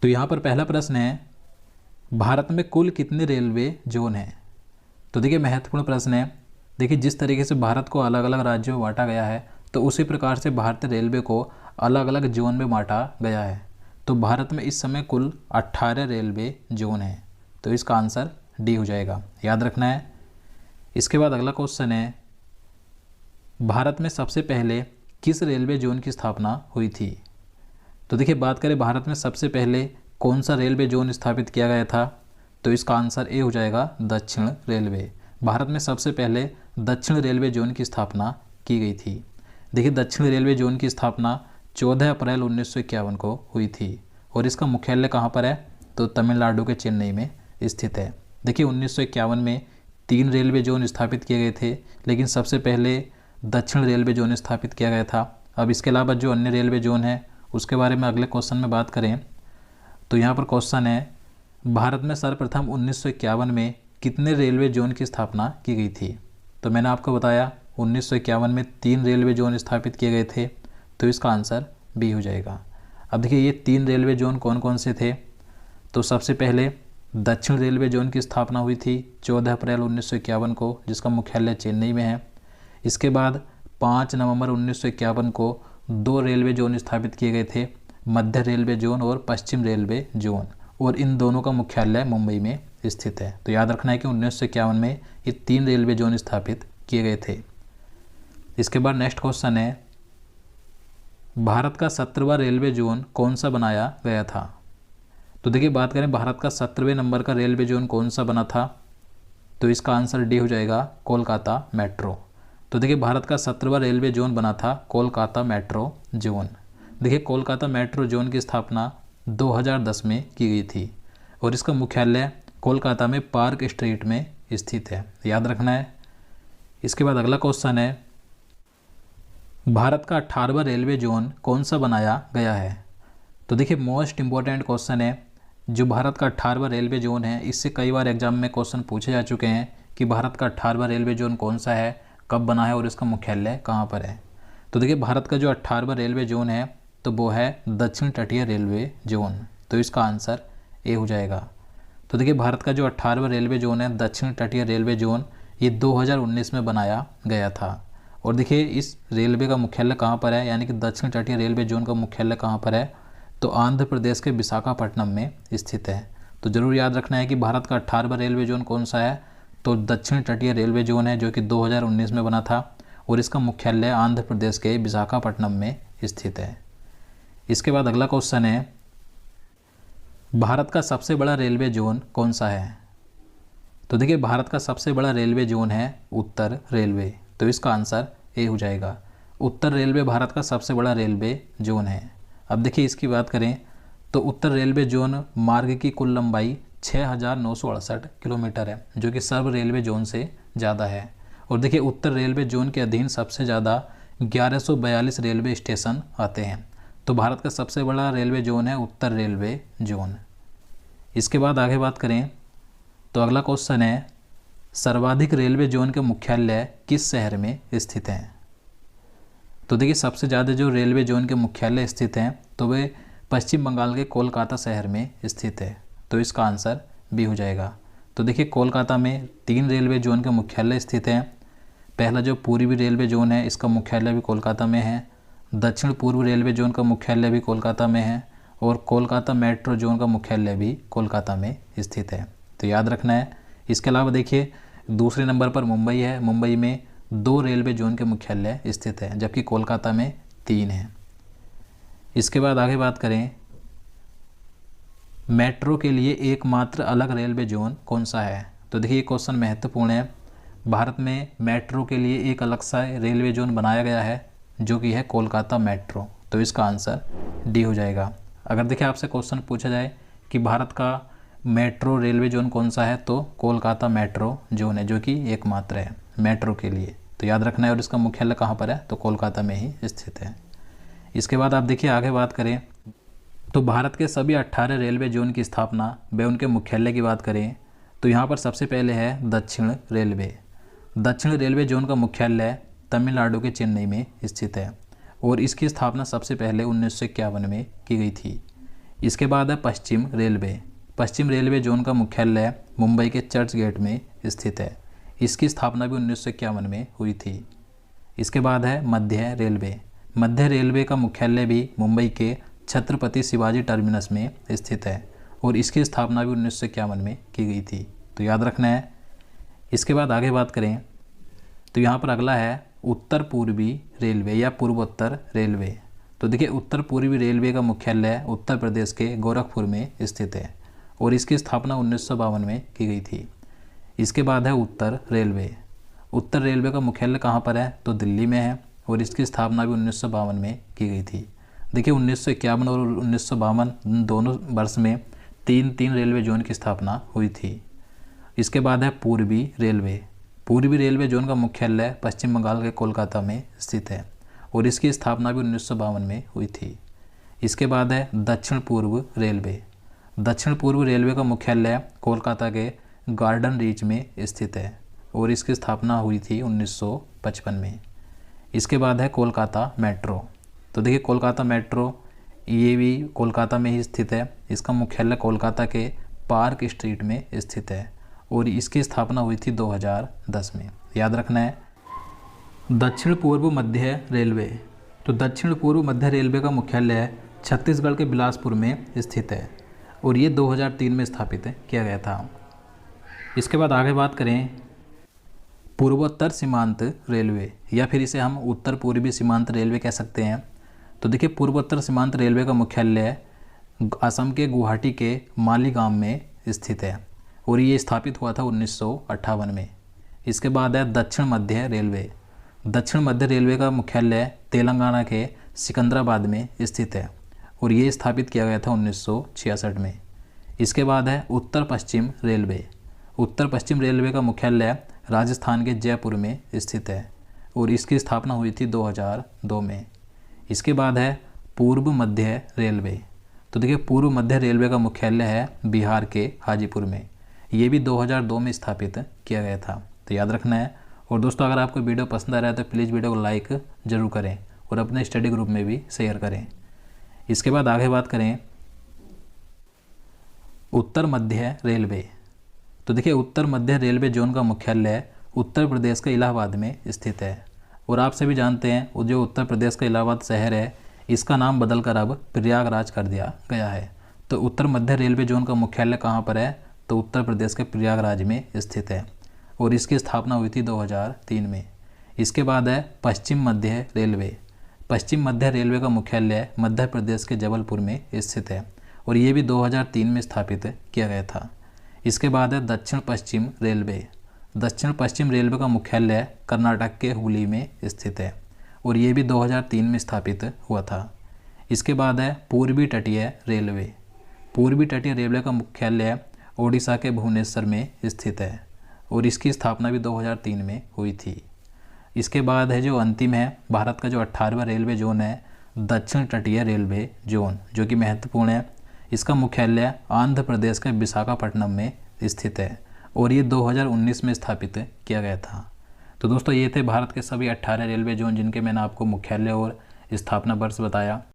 तो यहाँ पर पहला प्रश्न है, भारत में कुल कितने रेलवे जोन हैं? तो देखिए महत्वपूर्ण प्रश्न है। देखिए जिस तरीके से भारत को अलग अलग राज्यों में बांटा गया है, तो उसी प्रकार से भारतीय रेलवे को अलग अलग जोन में बांटा गया है। तो भारत में इस समय कुल 18 रेलवे जोन हैं। तो इसका आंसर डी हो जाएगा, याद रखना है। इसके बाद अगला क्वेश्चन है, भारत में सबसे पहले किस रेलवे जोन की स्थापना हुई थी? तो देखिए बात करें भारत में सबसे पहले कौन सा रेलवे जोन स्थापित किया गया था, तो इसका आंसर ए हो जाएगा, दक्षिण रेलवे। भारत में सबसे पहले दक्षिण रेलवे जोन की स्थापना की गई थी। देखिए दक्षिण रेलवे जोन की स्थापना 14 अप्रैल 1951 को हुई थी और इसका मुख्यालय कहाँ पर है? तो तमिलनाडु के चेन्नई में स्थित है। देखिए 1951 में 3 रेलवे जोन स्थापित किए गए थे, लेकिन सबसे पहले दक्षिण रेलवे जोन स्थापित किया गया था। अब इसके अलावा जो अन्य रेलवे जोन है उसके बारे में अगले क्वेश्चन में बात करें। तो यहाँ पर क्वेश्चन है, भारत में सर्वप्रथम 1951 में कितने रेलवे जोन की स्थापना की गई थी? तो मैंने आपको बताया 1951 में 3 रेलवे जोन स्थापित किए गए थे। तो इसका आंसर बी हो जाएगा। अब देखिए ये 3 रेलवे जोन कौन कौन से थे? तो सबसे पहले दक्षिण रेलवे जोन की स्थापना हुई थी 14 अप्रैल 1951 को, जिसका मुख्यालय चेन्नई में है। इसके बाद 5 नवंबर 1951 को 2 रेलवे जोन स्थापित किए गए थे, मध्य रेलवे जोन और पश्चिम रेलवे जोन, और इन दोनों का मुख्यालय मुंबई में स्थित है। तो याद रखना है कि 1951 में ये 3 रेलवे जोन स्थापित किए गए थे। इसके बाद नेक्स्ट क्वेश्चन है, भारत का 17वां रेलवे जोन कौन सा बनाया गया था? तो देखिए बात करें भारत का 17वें नंबर का रेलवे जोन कौन सा बना था, तो इसका आंसर डी हो जाएगा, कोलकाता मेट्रो। तो देखिए भारत का 17वां रेलवे जोन बना था कोलकाता मेट्रो जोन। देखिए कोलकाता मेट्रो जोन की स्थापना 2010 में की गई थी और इसका मुख्यालय कोलकाता में पार्क स्ट्रीट में स्थित है, याद रखना है। इसके बाद अगला क्वेश्चन है, भारत का 18वां रेलवे जोन कौन सा बनाया गया है? तो देखिए मोस्ट इम्पॉर्टेंट क्वेश्चन है, जो भारत का 18वां रेलवे जोन है, इससे कई बार एग्जाम में क्वेश्चन पूछे जा चुके हैं कि भारत का 18वां रेलवे जोन कौन सा है, कब बना है और इसका मुख्यालय कहाँ पर है। तो देखिए भारत का जो 18वां रेलवे जोन है तो वो है दक्षिण तटीय रेलवे जोन। तो इसका आंसर ए हो जाएगा। तो देखिए भारत का जो 18वां रेलवे जोन है दक्षिण तटीय रेलवे जोन, ये 2019 में बनाया गया था। और देखिए इस रेलवे का मुख्यालय कहाँ पर है, यानी कि दक्षिण तटीय रेलवे जोन का मुख्यालय कहाँ पर है, तो आंध्र प्रदेश के विशाखापट्टनम में स्थित है। तो ज़रूर याद रखना है कि भारत का 18वां रेलवे जोन कौन सा है, तो दक्षिण तटीय रेलवे जोन है, जो कि 2019 में बना था और इसका मुख्यालय आंध्र प्रदेश के विशाखापट्टनम में स्थित है। इसके बाद अगला क्वेश्चन है, भारत का सबसे बड़ा रेलवे जोन कौन सा है? तो देखिए भारत का सबसे बड़ा रेलवे जोन है उत्तर रेलवे। तो इसका आंसर ए हो जाएगा। उत्तर रेलवे भारत का सबसे बड़ा रेलवे जोन है। अब देखिए इसकी बात करें तो उत्तर रेलवे जोन मार्ग की कुल लंबाई 6,968 किलोमीटर है, जो कि सर्व रेलवे जोन से ज़्यादा है। और देखिए उत्तर रेलवे जोन के अधीन सबसे ज़्यादा 1142 रेलवे स्टेशन आते हैं। तो भारत का सबसे बड़ा रेलवे जोन है उत्तर रेलवे जोन। इसके बाद आगे बात करें तो अगला क्वेश्चन है, सर्वाधिक रेलवे जोन के मुख्यालय किस शहर में स्थित हैं? तो देखिए सबसे ज़्यादा जो रेलवे जोन के मुख्यालय स्थित हैं तो वे पश्चिम बंगाल के कोलकाता शहर में स्थित है। तो इसका आंसर बी हो जाएगा। तो देखिए कोलकाता में 3 रेलवे जोन के मुख्यालय स्थित हैं। पहला जो पूर्वी रेलवे जोन है इसका मुख्यालय भी कोलकाता में है, दक्षिण पूर्व रेलवे जोन का मुख्यालय भी कोलकाता में है और कोलकाता मेट्रो जोन का मुख्यालय भी कोलकाता में स्थित है। तो याद रखना है। इसके अलावा देखिए दूसरे नंबर पर मुंबई है। मुंबई में 2 रेलवे जोन के मुख्यालय स्थित है, जबकि कोलकाता में 3 हैं। इसके बाद आगे बात करें, मेट्रो के लिए एकमात्र अलग रेलवे जोन कौन सा है? तो देखिए ये क्वेश्चन महत्वपूर्ण है। भारत में मेट्रो के लिए एक अलग सा रेलवे जोन बनाया गया है, जो कि है कोलकाता मेट्रो। तो इसका आंसर डी हो जाएगा। अगर देखिए आपसे क्वेश्चन पूछा जाए कि भारत का मेट्रो रेलवे जोन कौन सा है, तो कोलकाता मेट्रो जोन है, जो कि एकमात्र है मेट्रो के लिए। तो याद रखना है। और इसका मुख्यालय कहाँ पर है, तो कोलकाता में ही स्थित है। इसके बाद आप देखिए आगे बात करें तो भारत के सभी 18 रेलवे जोन की स्थापना व उनके मुख्यालय की बात करें तो यहाँ पर सबसे पहले है दक्षिण रेलवे। दक्षिण रेलवे जोन का मुख्यालय तमिलनाडु के चेन्नई में स्थित है और इसकी स्थापना सबसे पहले 1951 में की गई थी। इसके बाद है पश्चिम रेलवे। पश्चिम रेलवे जोन का मुख्यालय मुंबई के चर्च गेट में स्थित है। इसकी स्थापना भी 1951 में हुई थी। इसके बाद है मध्य रेलवे। मध्य रेलवे का मुख्यालय भी मुंबई के छत्रपति शिवाजी टर्मिनस में स्थित है और इसकी स्थापना भी 1951 में की गई थी, तो याद रखना है। इसके बाद आगे बात करें तो यहाँ पर अगला है उत्तर पूर्वी रेलवे या पूर्वोत्तर रेलवे। तो देखिए उत्तर पूर्वी रेलवे का मुख्यालय उत्तर प्रदेश के गोरखपुर में स्थित है और इसकी स्थापना 1952 में की गई थी। इसके बाद है उत्तर रेलवे। उत्तर रेलवे का मुख्यालय कहाँ पर है तो दिल्ली में है और इसकी स्थापना भी 1952 में की गई थी। देखिए 1951 और 1952 दोनों वर्ष में तीन रेलवे जोन की स्थापना हुई थी। इसके बाद है पूर्वी रेलवे। पूर्वी रेलवे जोन का मुख्यालय पश्चिम बंगाल के कोलकाता में स्थित है और इसकी स्थापना भी 1952 में हुई थी। इसके बाद है दक्षिण पूर्व रेलवे। दक्षिण पूर्व रेलवे का मुख्यालय कोलकाता के गार्डन रीच में स्थित है और इसकी स्थापना हुई थी 1955 में। इसके बाद है कोलकाता मेट्रो। तो देखिए कोलकाता मेट्रो ये भी कोलकाता में ही स्थित है। इसका मुख्यालय कोलकाता के पार्क स्ट्रीट में स्थित है और इसकी स्थापना हुई थी 2010 में, याद रखना है। दक्षिण पूर्व मध्य रेलवे। तो दक्षिण पूर्व मध्य रेलवे का मुख्यालय छत्तीसगढ़ के बिलासपुर में स्थित है और ये 2003 में स्थापित किया गया था। इसके बाद आगे बात करें पूर्वोत्तर सीमांत रेलवे या फिर इसे हम उत्तर पूर्वी सीमांत रेलवे कह सकते हैं। तो देखिए पूर्वोत्तर सीमांत रेलवे का मुख्यालय असम के गुवाहाटी के मालीगांव में स्थित है और ये स्थापित हुआ था 1958 में। इसके बाद है दक्षिण मध्य रेलवे। दक्षिण मध्य रेलवे का मुख्यालय तेलंगाना के सिकंदराबाद में स्थित है और ये स्थापित किया गया था 1966 में। इसके बाद है उत्तर पश्चिम रेलवे। उत्तर पश्चिम रेलवे का मुख्यालय राजस्थान के जयपुर में स्थित है और इसकी स्थापना हुई थी 2002 में। इसके बाद है पूर्व मध्य रेलवे। तो देखिए पूर्व मध्य रेलवे का मुख्यालय है बिहार के हाजीपुर में। ये भी 2002 में स्थापित किया गया था, तो याद रखना है। और दोस्तों अगर आपको वीडियो पसंद आ रहा है तो प्लीज़ वीडियो को लाइक ज़रूर करें और अपने स्टडी ग्रुप में भी शेयर करें। इसके बाद आगे बात करें उत्तर मध्य रेलवे। तो देखिए उत्तर मध्य रेलवे जोन का मुख्यालय उत्तर प्रदेश के इलाहाबाद में स्थित है और आप सभी जानते हैं वो जो उत्तर प्रदेश का इलाहाबाद शहर है इसका नाम बदलकर अब प्रयागराज कर दिया गया है। तो उत्तर मध्य रेलवे जोन का मुख्यालय कहाँ पर है तो उत्तर प्रदेश के प्रयागराज में स्थित है और इसकी स्थापना हुई थी 2003 में। इसके बाद है पश्चिम मध्य रेलवे। पश्चिम मध्य रेलवे का मुख्यालय मध्य प्रदेश के जबलपुर में स्थित है और ये भी 2003 में स्थापित किया गया था। इसके बाद है दक्षिण पश्चिम रेलवे। दक्षिण पश्चिम रेलवे का मुख्यालय कर्नाटक के हुबली में स्थित है और ये भी 2003 में स्थापित हुआ था। इसके बाद है पूर्वी तटीय रेलवे। पूर्वी तटीय रेलवे का मुख्यालय ओडिशा के भुवनेश्वर में स्थित है और इसकी स्थापना भी 2003 में हुई थी। इसके बाद है जो अंतिम है भारत का जो 18वां रेलवे जोन है दक्षिण तटीय रेलवे जोन, जो कि महत्वपूर्ण है। इसका मुख्यालय आंध्र प्रदेश के विशाखापट्टनम में स्थित है और ये 2019 में स्थापित किया गया था। तो दोस्तों ये थे भारत के सभी 18 रेलवे जोन जिनके मैंने आपको मुख्यालय और स्थापना वर्ष बताया।